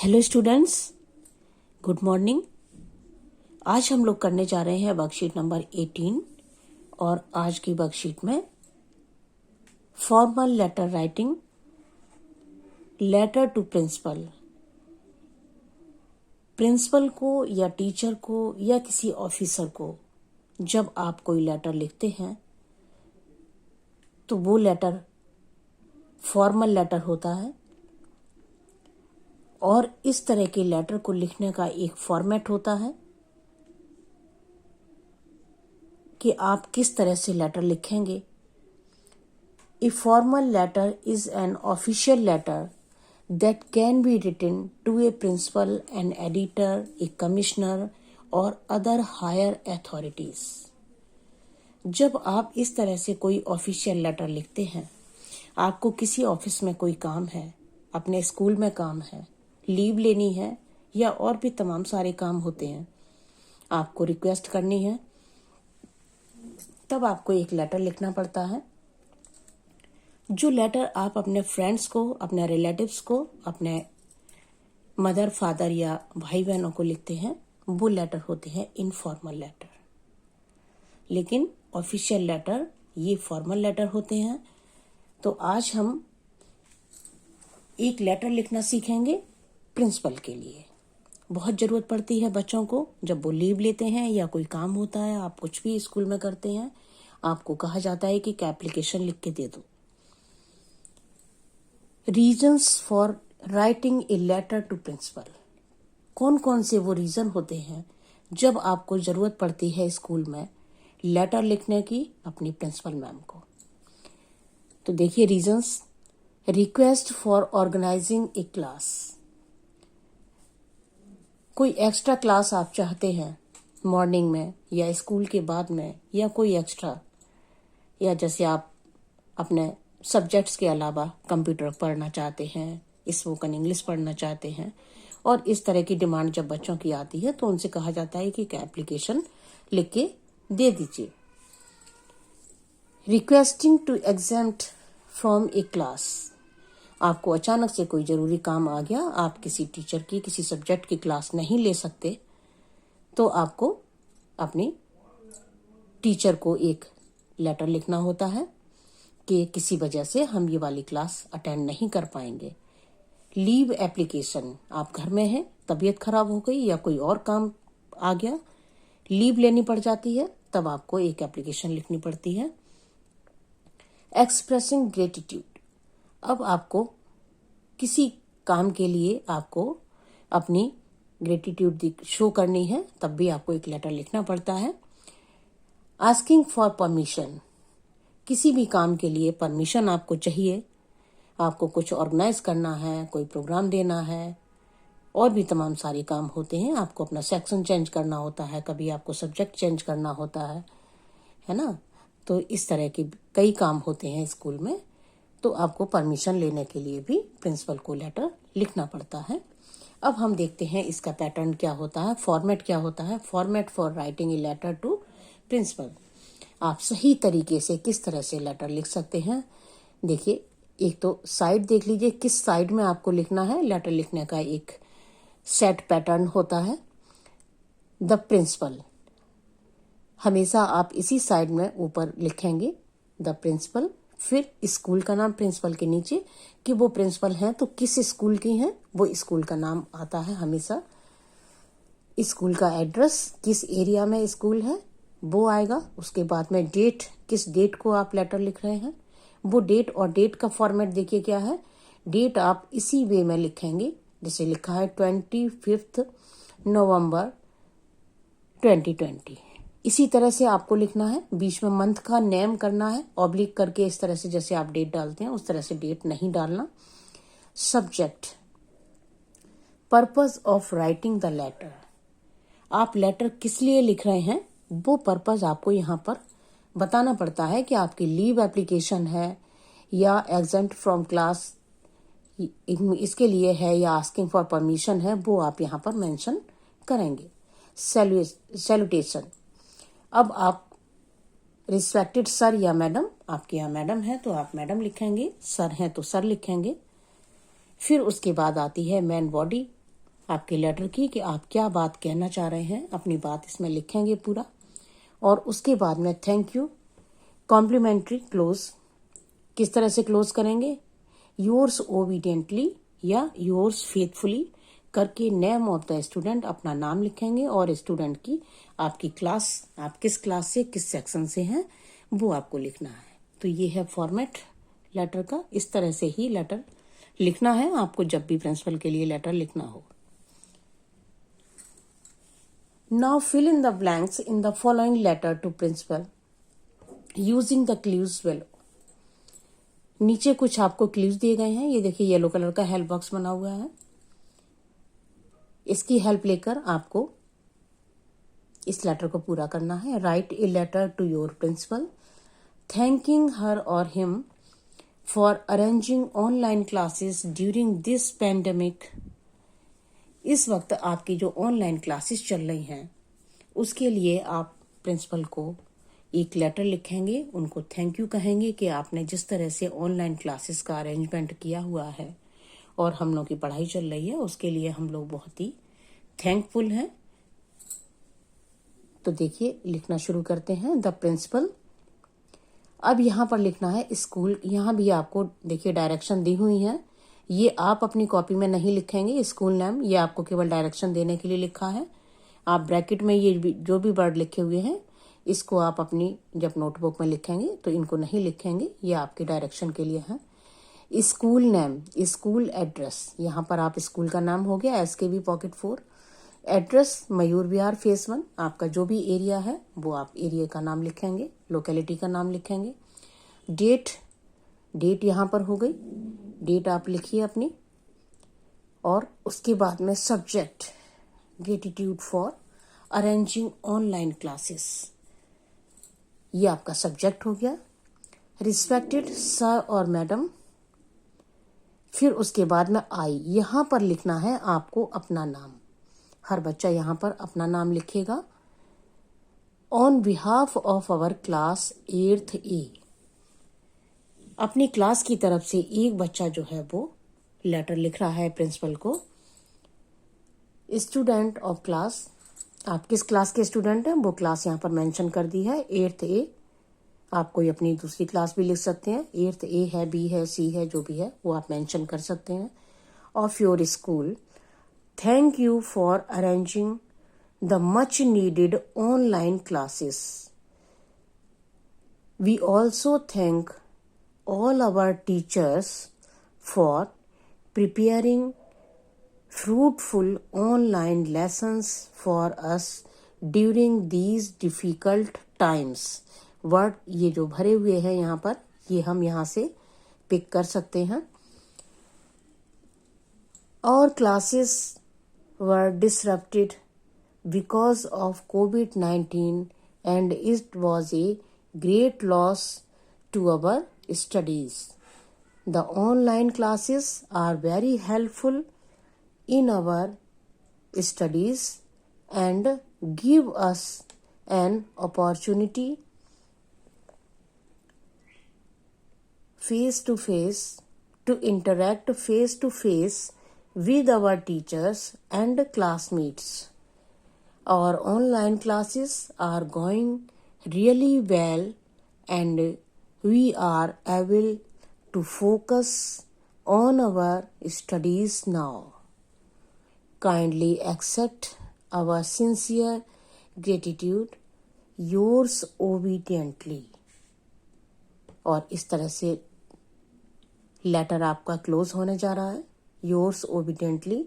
Hello students, good morning. आज हम लोग करने जा रहे हैं वर्कशीट नंबर 18 और आज की वर्कशीट में formal letter writing, letter to principal. Principal को या टीचर को या किसी ऑफिसर को जब आप कोई लेटर लिखते हैं तो वो लेटर फॉर्मल लेटर होता है और इस तरह के लेटर को लिखने का एक फॉर्मेट होता है कि आप किस तरह से लेटर लिखेंगे। A formal letter is an official letter that can be written to a principal, an editor, a commissioner और अदर हायर अथॉरिटीज। जब आप इस तरह से कोई ऑफिशियल लेटर लिखते हैं, आपको किसी ऑफिस में कोई काम है, अपने स्कूल में काम है, लीव लेनी है या और भी तमाम सारे काम होते हैं, आपको रिक्वेस्ट करनी है, तब आपको एक लेटर लिखना पड़ता है। जो लेटर आप अपने फ्रेंड्स को, अपने रिलेटिव्स को, अपने मदर, फादर या भाई बहनों को लिखते हैं, वो लेटर होते हैं इनफॉर्मल लेटर। लेकिन ऑफिशियल लेटर ये फॉर्मल लेटर होते हैं। तो आज हम एक लेटर लिखना सीखेंगे प्रिंसिपल के लिए। बहुत ज़रूरत पड़ती है बच्चों को जब वो लीव लेते हैं या कोई काम होता है, आप कुछ भी स्कूल में करते हैं, आपको कहा जाता है कि एप्लीकेशन लिख के दे दो। Reasons for writing a letter to principal. कौन कौन से वो रीज़न होते हैं जब आपको ज़रूरत पड़ती है स्कूल में लेटर लिखने की अपनी प्रिंसिपल मैम को। तो देखिए reasons. Request for organising a class. कोई एक्स्ट्रा क्लास आप चाहते हैं मॉर्निंग में या स्कूल के बाद में, या कोई एक्स्ट्रा, या जैसे आप अपने सब्जेक्ट्स के अलावा कंप्यूटर पढ़ना चाहते हैं, स्पोकन इंग्लिश पढ़ना चाहते हैं, और इस तरह की डिमांड जब बच्चों की आती है तो उनसे कहा जाता है कि एप्लीकेशन लिख के दे दीजिए। Requesting to exempt from a class. आपको अचानक से कोई ज़रूरी काम आ गया, आप किसी टीचर की किसी सब्जेक्ट की क्लास नहीं ले सकते, तो आपको अपनी टीचर को एक लेटर लिखना होता है कि किसी वजह से हम ये वाली क्लास अटेंड नहीं कर पाएंगे। Leave application. आप घर में हैं, तबीयत खराब हो गई या कोई और काम आ गया, लीव लेनी पड़ जाती है, तब आपको एक एप्लीकेशन लिखनी पड़ती है। Expressing gratitude. अब आपको किसी काम के लिए आपको अपनी ग्रेटिट्यूड शो करनी है, तब भी आपको एक लेटर लिखना पड़ता है। Asking for permission. किसी भी काम के लिए परमिशन आपको चाहिए, आपको कुछ ऑर्गेनाइज करना है, कोई प्रोग्राम देना है, और भी तमाम सारे काम होते हैं। आपको अपना सेक्शन चेंज करना होता है, कभी आपको सब्जेक्ट चेंज करना होता है ना। तो इस तरह के कई काम होते हैं स्कूल में, तो आपको परमिशन लेने के लिए भी प्रिंसिपल को लेटर लिखना पड़ता है। अब हम देखते हैं इसका पैटर्न क्या होता है, फॉर्मेट क्या होता है। Format for writing a letter to principal. आप सही तरीके से किस तरह से लेटर लिख सकते हैं। देखिए, एक तो साइड देख लीजिए, किस साइड में आपको लिखना है। लेटर लिखने का एक सेट पैटर्न होता है। द प्रिंसिपल, हमेशा आप इसी साइड में ऊपर लिखेंगे द प्रिंसिपल, फिर स्कूल का नाम प्रिंसिपल के नीचे कि वो प्रिंसिपल हैं तो किस स्कूल की हैं, वो स्कूल का नाम आता है हमेशा। स्कूल का एड्रेस, किस एरिया में स्कूल है, वो आएगा। उसके बाद में डेट, किस डेट को आप लेटर लिख रहे हैं, वो डेट। और डेट का फॉर्मेट देखिए क्या है। डेट आप इसी वे में लिखेंगे जैसे लिखा है 25 नवंबर 2020। इसी तरह से आपको लिखना है। बीच में मंथ का नेम करना है, ऑब्लिक करके इस तरह से जैसे आप डेट डालते हैं उस तरह से डेट नहीं डालना। Subject, purpose of writing the letter. आप लेटर किस लिए लिख रहे हैं, वो पर्पस आपको यहाँ पर बताना पड़ता है कि आपकी लीव एप्लीकेशन है या एग्जेम्प्ट फ्रॉम क्लास इसके लिए है या आस्किंग फॉर परमिशन है, वो आप यहाँ पर मेंशन करेंगे। सैल्यूटेशन। अब आप रिस्पेक्टेड सर या मैडम, आपके यहाँ मैडम है तो आप मैडम लिखेंगे, सर हैं तो सर लिखेंगे। फिर उसके बाद आती है मेन बॉडी, आपके लेटर की कि आप क्या बात कहना चाह रहे हैं, अपनी बात इसमें लिखेंगे पूरा। और उसके बाद में थैंक यू कॉम्प्लीमेंट्री क्लोज किस तरह से क्लोज करेंगे, योर्स ओबीडियंटली या योर्स फेथफुली करके नेम ऑफ द स्टूडेंट, अपना नाम लिखेंगे और स्टूडेंट की आपकी क्लास, आप किस क्लास से किस सेक्शन से हैं वो आपको लिखना है। तो ये है फॉर्मेट लेटर का। इस तरह से ही लेटर लिखना है आपको जब भी प्रिंसिपल के लिए लेटर लिखना हो। Now fill in the blanks in the following letter to principal using the clues below. नीचे कुछ आपको क्लूज दिए गए हैं। ये देखिए येलो कलर का हेल्प बॉक्स बना हुआ है, इसकी हेल्प लेकर आपको इस लेटर को पूरा करना है। Write a letter to your principal thanking her और him for arranging online classes during this pandemic. इस वक्त आपकी जो ऑनलाइन क्लासेस चल रही हैं उसके लिए आप प्रिंसिपल को एक लेटर लिखेंगे, उनको थैंक यू कहेंगे कि आपने जिस तरह से ऑनलाइन क्लासेस का अरेंजमेंट किया हुआ है और हम लोग की पढ़ाई चल रही है उसके लिए हम लोग बहुत ही थैंकफुल हैं। तो देखिए लिखना शुरू करते हैं। द प्रिंसिपल, अब यहाँ पर लिखना है स्कूल। यहाँ भी आपको देखिए डायरेक्शन दी हुई है, ये आप अपनी कॉपी में नहीं लिखेंगे। स्कूल नेम ये आपको केवल डायरेक्शन देने के लिए लिखा है। आप ब्रैकेट में ये जो भी वर्ड लिखे हुए हैं इसको आप अपनी जब नोटबुक में लिखेंगे तो इनको नहीं लिखेंगे, ये आपके डायरेक्शन के लिए है। स्कूल नेम, स्कूल एड्रेस, यहाँ पर आप स्कूल का नाम हो गया SKB pocket 4। Address Mayur Vihar face 1, आपका जो भी एरिया है वो आप एरिया का नाम लिखेंगे, लोकेलिटी का नाम लिखेंगे। डेट यहाँ पर हो गई, डेट आप लिखिए अपनी। और उसके बाद में subject gratitude for arranging online classes, ये आपका सब्जेक्ट हो गया। रिस्पेक्टेड सर और मैडम, फिर उसके बाद में आई, यहाँ पर लिखना है आपको अपना नाम। हर बच्चा यहाँ पर अपना नाम लिखेगा। On behalf of our class 8th A, अपनी क्लास की तरफ से एक बच्चा जो है वो लेटर लिख रहा है प्रिंसिपल को। स्टूडेंट ऑफ क्लास, आप किस क्लास के स्टूडेंट हैं वो क्लास यहाँ पर मेंशन कर दी है 8th A। आप कोई अपनी दूसरी क्लास भी लिख सकते हैं, 8th A है, B है, C है, जो भी है वो आप मेंशन कर सकते हैं। Of your school thank you for arranging the much needed online classes. We also thank all our teachers for preparing fruitful online lessons for us during these difficult times। Word ये जो भरे हुए हैं यहाँ पर ये हम यहाँ से पिक कर सकते हैं। Our classes were disrupted because of COVID-19 and it was a great loss to our studies. The online classes are very helpful in our studies and give us an opportunity to interact face to face with our teachers and classmates. Our online classes are going really well and we are able to focus on our studies now. Kindly accept our sincere gratitude, yours obediently। और इस तरह से letter आपका close होने जा रहा है। Yours obediently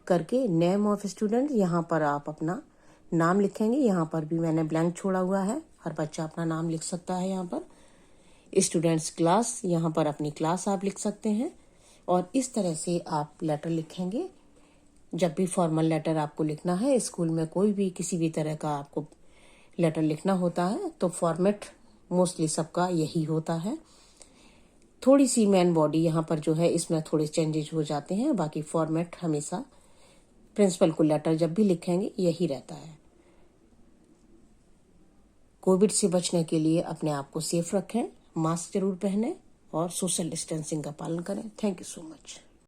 करके नेम ऑफ स्टूडेंट, यहाँ पर आप अपना नाम लिखेंगे। यहाँ पर भी मैंने ब्लैंक छोड़ा हुआ है, हर बच्चा अपना नाम लिख सकता है। यहाँ पर स्टूडेंट्स क्लास, यहाँ पर अपनी क्लास आप लिख सकते हैं। और इस तरह से आप लेटर लिखेंगे। जब भी फॉर्मल लेटर आपको लिखना है, स्कूल में कोई भी किसी भी तरह का आपको लेटर लिखना होता है तो फॉर्मेट मोस्टली सबका यही होता है। थोड़ी सी मेन बॉडी यहाँ पर जो है इसमें थोड़े चेंजेस हो जाते हैं, बाकी फॉर्मेट हमेशा प्रिंसिपल को लेटर जब भी लिखेंगे यही रहता है। कोविड से बचने के लिए अपने आप को सेफ रखें, मास्क जरूर पहनें और सोशल डिस्टेंसिंग का पालन करें। Thank you so much.